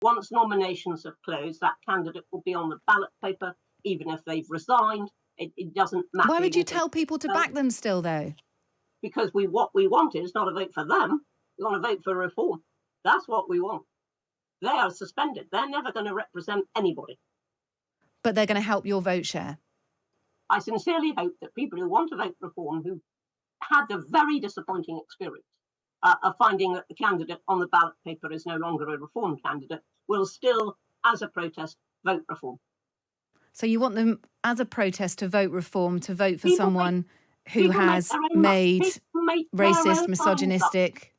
Once nominations have closed, that candidate will be on the ballot paper, even if they've resigned. It doesn't matter. Why would you tell people to back them still, though? Because what we want is not a vote for them. We want to vote for reform. That's what we want. They are suspended. They're never going to represent anybody. But they're going to help your vote share. I sincerely hope that people who want to vote reform, who had the very disappointing experience of finding that the candidate on the ballot paper is no longer a reform candidate, will still, as a protest, vote reform. So you want them, as a protest, to vote reform, to vote for someone who has made racist, misogynistic...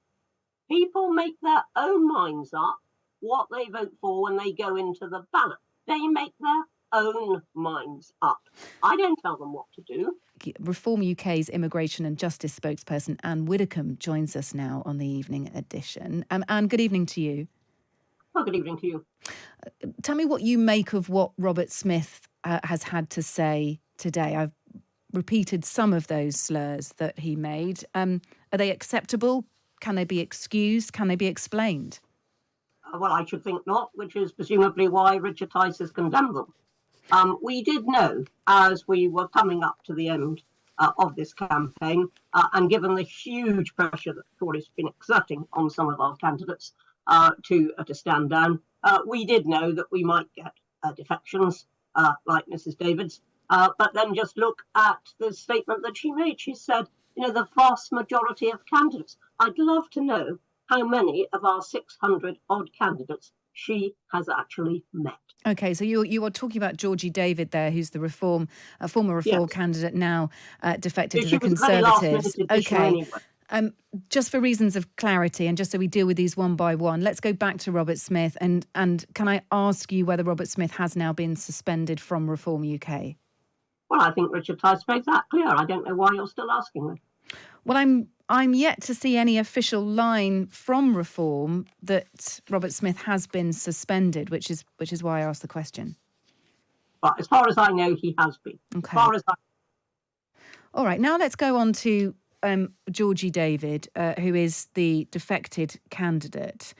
People make their own minds up what they vote for when they go into the ballot. They make their own minds up. I don't tell them what to do. Reform UK's immigration and justice spokesperson Anne Widdecombe joins us now on the evening edition. Anne, good evening to you. Well, good evening to you. Tell me what you make of what Robert Smith has had to say today. I've repeated some of those slurs that he made. Are they acceptable? Can they be excused? Can they be explained? Well, I should think not, which is presumably why Richard Tice has condemned them. We did know, as we were coming up to the end of this campaign, and given the huge pressure that the Tories have been exerting on some of our candidates to stand down, we did know that we might get defections like Mrs. David's. But then just look at the statement that she made. She said, the vast majority of candidates. I'd love to know how many of our 600 odd candidates she has actually met. OK, so you are talking about Georgie David there, who's the former Reform candidate, now defected to the Conservatives. OK, anyway. Just for reasons of clarity and just so we deal with these one by one, let's go back to Robert Smith. And can I ask you whether Robert Smith has now been suspended from Reform UK? Well, I think Richard Tice made that clear. I don't know why you're still asking me. Well, I'm yet to see any official line from Reform that Robert Smith has been suspended, which is why I asked the question. But as far as I know, he has been. Okay. All right. Now let's go on to Georgie David, who is the defected candidate.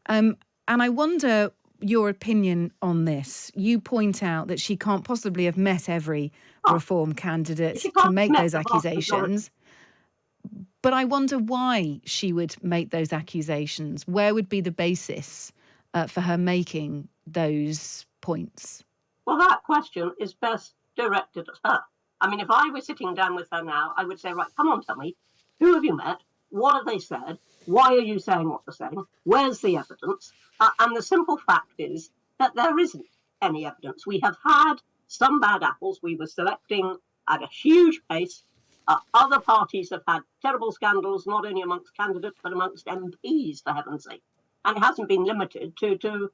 And I wonder your opinion on this. You point out that she can't possibly have met every Reform candidate to make those accusations. But I wonder why she would make those accusations. Where would be the basis for her making those points? Well, that question is best directed at her. I mean, if I were sitting down with her now, I would say, right, come on, tell me, who have you met? What have they said? Why are you saying what they're saying? Where's the evidence? And the simple fact is that there isn't any evidence. We have had some bad apples. We were selecting at a huge pace. Other parties have had terrible scandals, not only amongst candidates, but amongst MPs, for heaven's sake. And it hasn't been limited to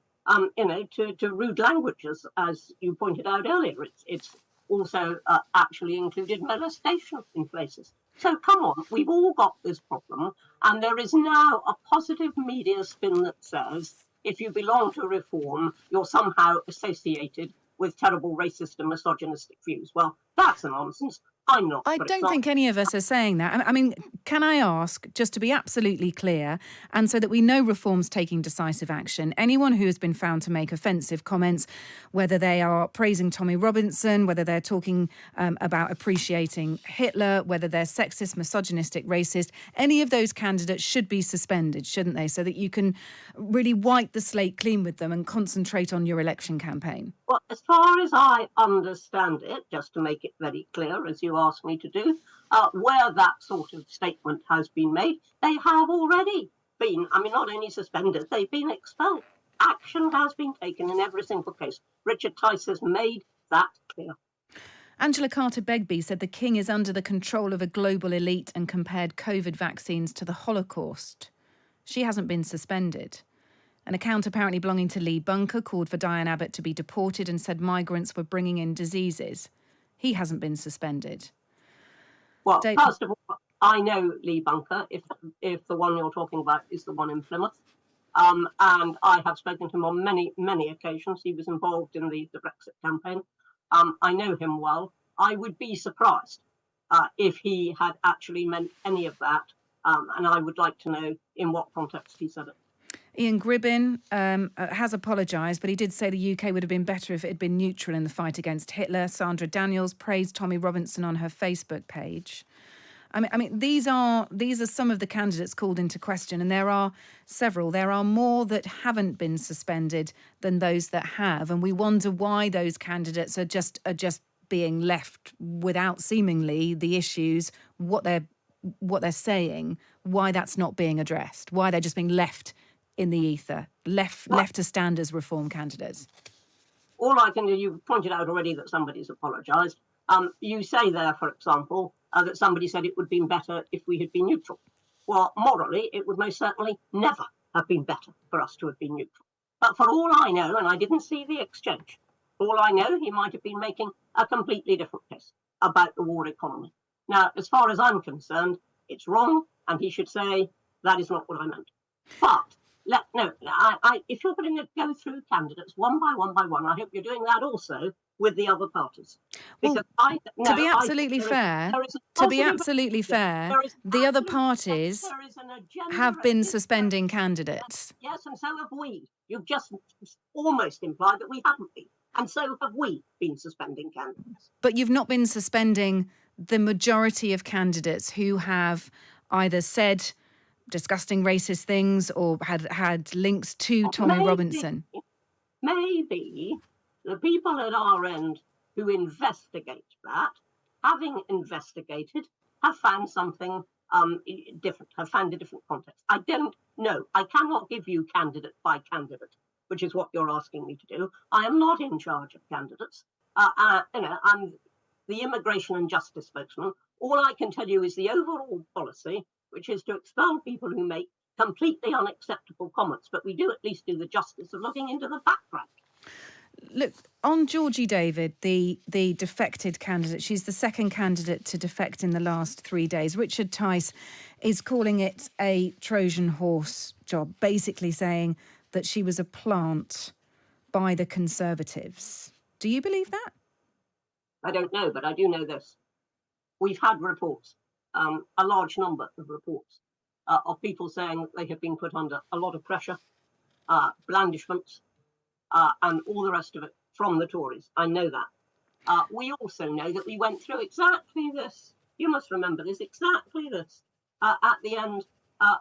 rude language, as you pointed out earlier. It's also actually included molestation in places. So come on, we've all got this problem. And there is now a positive media spin that says if you belong to Reform, you're somehow associated with terrible racist and misogynistic views. Well, that's a nonsense. I'm not. I don't think any of us are saying that. I mean, can I ask, just to be absolutely clear, and so that we know Reform's taking decisive action, anyone who has been found to make offensive comments, whether they are praising Tommy Robinson, whether they're talking about appreciating Hitler, whether they're sexist, misogynistic, racist, any of those candidates should be suspended, shouldn't they? So that you can really wipe the slate clean with them and concentrate on your election campaign. Well, as far as I understand it, just to make it very clear, as you asked me to do, where that sort of statement has been made, they have already been, not only suspended, they've been expelled. Action has been taken in every single case. Richard Tice has made that clear. Angela Carter-Begbie said the King is under the control of a global elite and compared COVID vaccines to the Holocaust. She hasn't been suspended. An account apparently belonging to Lee Bunker called for Diane Abbott to be deported and said migrants were bringing in diseases. He hasn't been suspended. Well, first of all, I know Lee Bunker, if the one you're talking about is the one in Plymouth. And I have spoken to him on many, many occasions. He was involved in the Brexit campaign. I know him well. I would be surprised if he had actually meant any of that. And I would like to know in what context he said it. Ian Gribbin has apologised, but he did say the UK would have been better if it had been neutral in the fight against Hitler. Sandra Daniels praised Tommy Robinson on her Facebook page. I mean, these are some of the candidates called into question, and there are several. There are more that haven't been suspended than those that have, and we wonder why those candidates are just being left without seemingly the issues, what they're saying, why that's not being addressed, why they're just being left in the ether, left to stand as reform candidates. All I can do, you pointed out already that somebody's apologised. You say there, for example, that somebody said it would have been better if we had been neutral. Well, morally, it would most certainly never have been better for us to have been neutral. But for all I know, and I didn't see the exchange, for all I know, he might have been making a completely different case about the war economy. Now, as far as I'm concerned, it's wrong, and he should say, that is not what I meant. But if you're going to go through candidates one by one, I hope you're doing that also with the other parties. Because to be absolutely fair, the other parties have been suspending candidates. Yes, and so have we. You've just almost implied that we haven't been. And so have we been suspending candidates. But you've not been suspending the majority of candidates who have either said disgusting racist things or had links to Tommy Robinson. Maybe the people at our end who investigate that, having investigated, have found something different, have found a different context. I don't know. I cannot give you candidate by candidate, which is what you're asking me to do. I am not in charge of candidates. I'm the immigration and justice spokesman. All I can tell you is the overall policy, which is to expel people who make completely unacceptable comments. But we do at least do the justice of looking into the background. Look, on Georgie David, the defected candidate, she's the second candidate to defect in the last 3 days. Richard Tice is calling it a Trojan horse job, basically saying that she was a plant by the Conservatives. Do you believe that? I don't know, but I do know this. We've had reports, a large number of reports of people saying they have been put under a lot of pressure, blandishments, and all the rest of it from the Tories. I know that. We also know that we went through exactly this. You must remember this, exactly this, at the end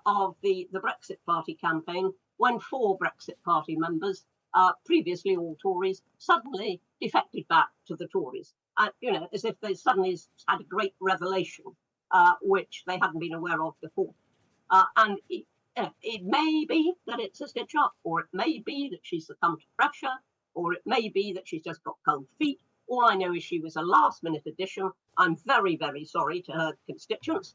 of the Brexit Party campaign, when 4 Brexit Party members, previously all Tories, suddenly defected back to the Tories. As if they suddenly had a great revelation, which they hadn't been aware of before. And it may be that it's a stitch up, or it may be that she's succumbed to pressure, or it may be that she's just got cold feet. All I know is she was a last-minute addition. I'm very, very sorry to her constituents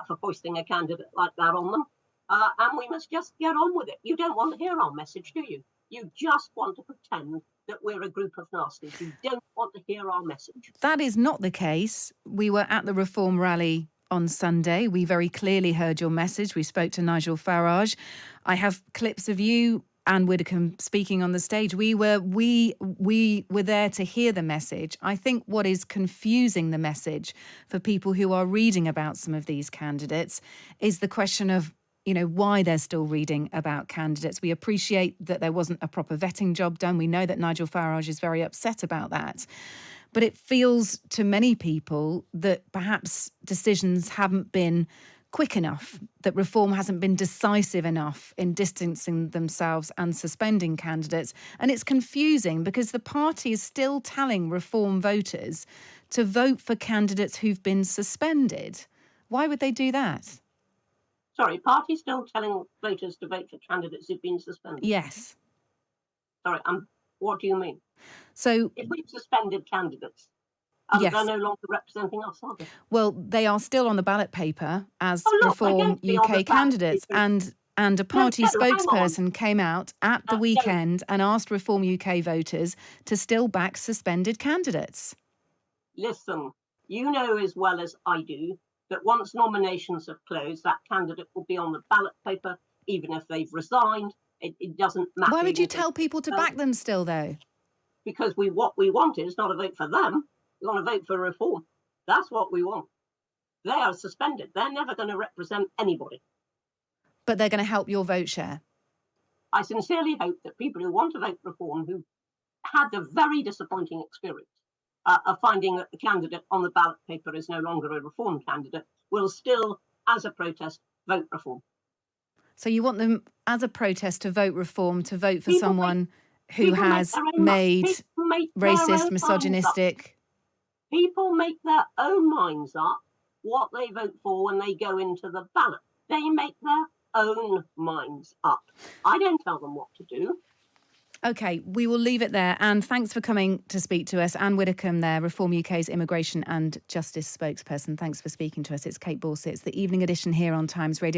for foisting a candidate like that on them. And we must just get on with it. You don't want to hear our message, do you? You just want to pretend that we're a group of nasties. You don't want to hear our message. That is not the case. We were at the Reform rally on Sunday. We very clearly heard your message. We spoke to Nigel Farage. I have clips of you, Anne Widdecombe, speaking on the stage. We were there to hear the message. I think what is confusing the message for people who are reading about some of these candidates is the question of why they're still reading about candidates. We appreciate that there wasn't a proper vetting job done. We know that Nigel Farage is very upset about that. But it feels to many people that perhaps decisions haven't been quick enough, that Reform hasn't been decisive enough in distancing themselves and suspending candidates. And it's confusing because the party is still telling Reform voters to vote for candidates who've been suspended. Why would they do that? Sorry, party still telling voters to vote for candidates who've been suspended? Yes. Sorry, what do you mean? So if we've suspended candidates, yes, they're no longer representing us, are they? Well, they are still on the ballot paper as Reform UK candidates, and a party spokesperson came out at the weekend and asked Reform UK voters to still back suspended candidates. Listen, you know as well as I do that once nominations have closed, that candidate will be on the ballot paper, even if they've resigned. It doesn't matter. Why would you tell people to back them still, though? Because what we want is not a vote for them. We want to vote for Reform. That's what we want. They are suspended. They're never going to represent anybody. But they're going to help your vote share. I sincerely hope that people who want to vote reform, who had the very disappointing experience of finding that the candidate on the ballot paper is no longer a reform candidate, will still, as a protest, vote reform. So you want them, as a protest, to vote reform, to vote for People someone who has made racist, misogynistic. People make their own minds up what they vote for when they go into the ballot. They make their own minds up. I don't tell them what to do. OK, we will leave it there. And thanks for coming to speak to us. Anne Widdecombe there, Reform UK's Immigration and Justice spokesperson. Thanks for speaking to us. It's Kate Borsett. It's the evening edition here on Times Radio.